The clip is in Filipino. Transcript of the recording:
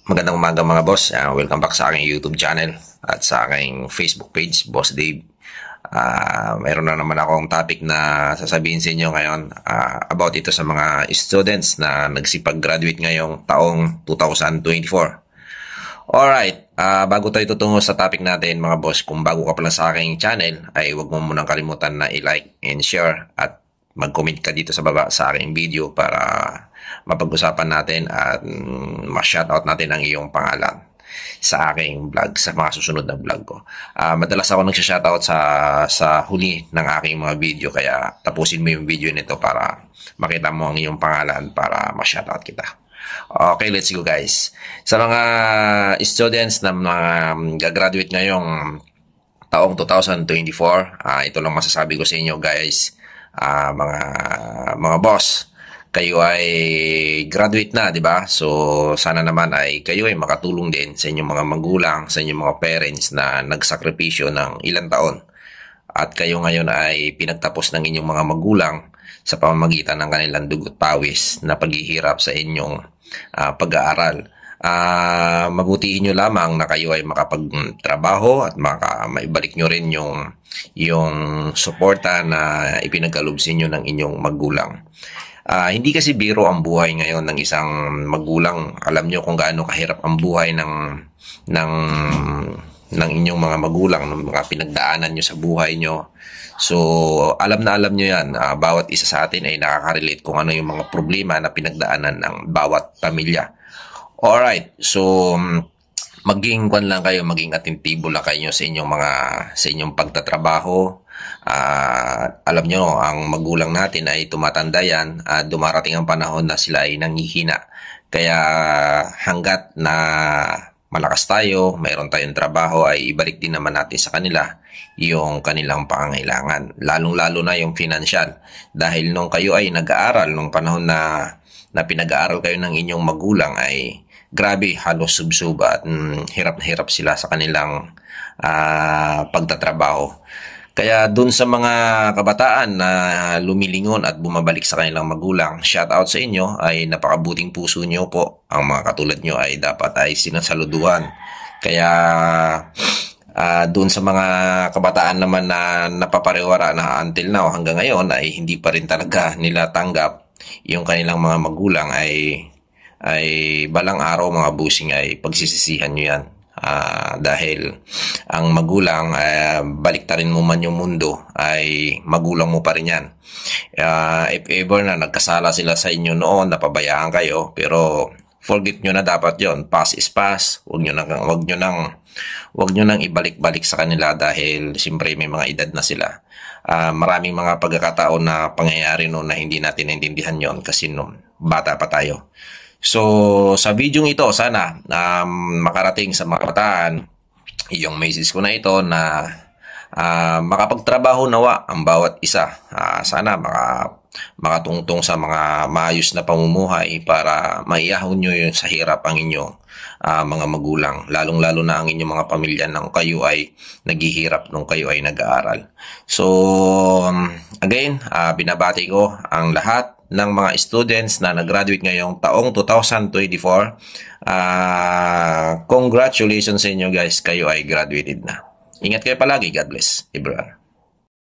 Magandang umaga mga boss. Welcome back sa aking YouTube channel at sa aking Facebook page, Boss Dave. Mayroon na naman akong topic na sasabihin sa inyo ngayon about ito sa mga students na nagsipag-graduate ngayong taong 2024. Alright, bago tayo tutungo sa topic natin mga boss, kung bago ka pala sa aking channel, ay huwag mo munang kalimutan na i-like and share at mag-comment ka dito sa baba sa aking video para mapag-usapan natin at ma-shoutout natin ang iyong pangalan sa aking vlog, sa mga susunod na vlog ko. Madalas ako nagsha-shoutout sa huli ng aking mga video, kaya tapusin mo yung video nito para makita mo ang iyong pangalan para ma-shoutout kita. Okay, let's go guys. Sa mga students na mga gagraduate ngayong taong 2024, ito lang masasabi ko sa inyo guys. Mga boss, kayo ay graduate na, di ba? So sana naman ay kayo ay makatulong din sa inyong mga magulang, sa inyong mga parents na nagsakripisyo ng ilang taon. At kayo ngayon ay pinagtapos ng inyong mga magulang sa pamamagitan ng kanilang dugot pawis na paghihirap sa inyong pag-aaral. Mabutihin nyo lamang na kayo ay makapagtrabaho at maibalik nyo rin yung suporta na ipinagkaloob sa inyo ng inyong magulang. Hindi kasi biro ang buhay ngayon ng isang magulang. Alam nyo kung gaano kahirap ang buhay ng inyong mga magulang, ng mga pinagdaanan nyo sa buhay nyo. So, alam nyo yan. Bawat isa sa atin ay nakaka-relate kung ano yung mga problema na pinagdaanan ng bawat pamilya. Alright, so maging maging atentibo lang kayo sa inyong pagtatrabaho. Alam nyo, ang magulang natin ay tumatanda yan at dumarating ang panahon na sila ay nanghihina. Kaya hanggat na malakas tayo, mayroon tayong trabaho, ay ibalik din naman natin sa kanila yung kanilang pangangailangan. Lalong-lalo na yung financial. Dahil nung kayo ay nag-aaral, nung panahon na pinag-aaral kayo ng inyong magulang, ay grabe, halos subsuba at hirap na hirap sila sa kanilang pagtatrabaho. Kaya dun sa mga kabataan na lumilingon at bumabalik sa kanilang magulang, shout out sa inyo, ay napakabuting puso nyo po. Ang mga katulad nyo ay dapat ay sinasaluduhan. Kaya dun sa mga kabataan naman na napaparewara na until now hanggang ngayon ay hindi pa rin talaga nila tanggap yung kanilang mga magulang, ay balang araw mga busing ay pagsisisihan nyo yan. Dahil ang magulang, baliktarin mo man yung mundo, ay magulang mo pa rin yan. If ever na nagkasala sila sa inyo noon, napabayaan kayo, pero forget nyo na dapat yon. Past is past. Wag nyo nang ibalik-balik sa kanila dahil siyempre may mga edad na sila. Maraming mga pagkakataon na pangyayari noon na hindi natin naintindihan yon kasi noon bata pa tayo. So, sa video ito, sana makarating sa mga kabataan yung message ko na ito na makapagtrabaho nawa ang bawat isa. Sana makatungtong sa mga maayos na pamumuhay para maiyahon nyo yun sa hirap ang inyong mga magulang. Lalong-lalo na ang inyong mga pamilya nang kayo ay naghihirap nung kayo ay nag-aaral. So, again, binabati ko ang lahat ng mga students na nag-graduate ngayong taong 2024. Congratulations sa inyo guys, kayo ay graduated na. Ingat kayo palagi. God bless everyone.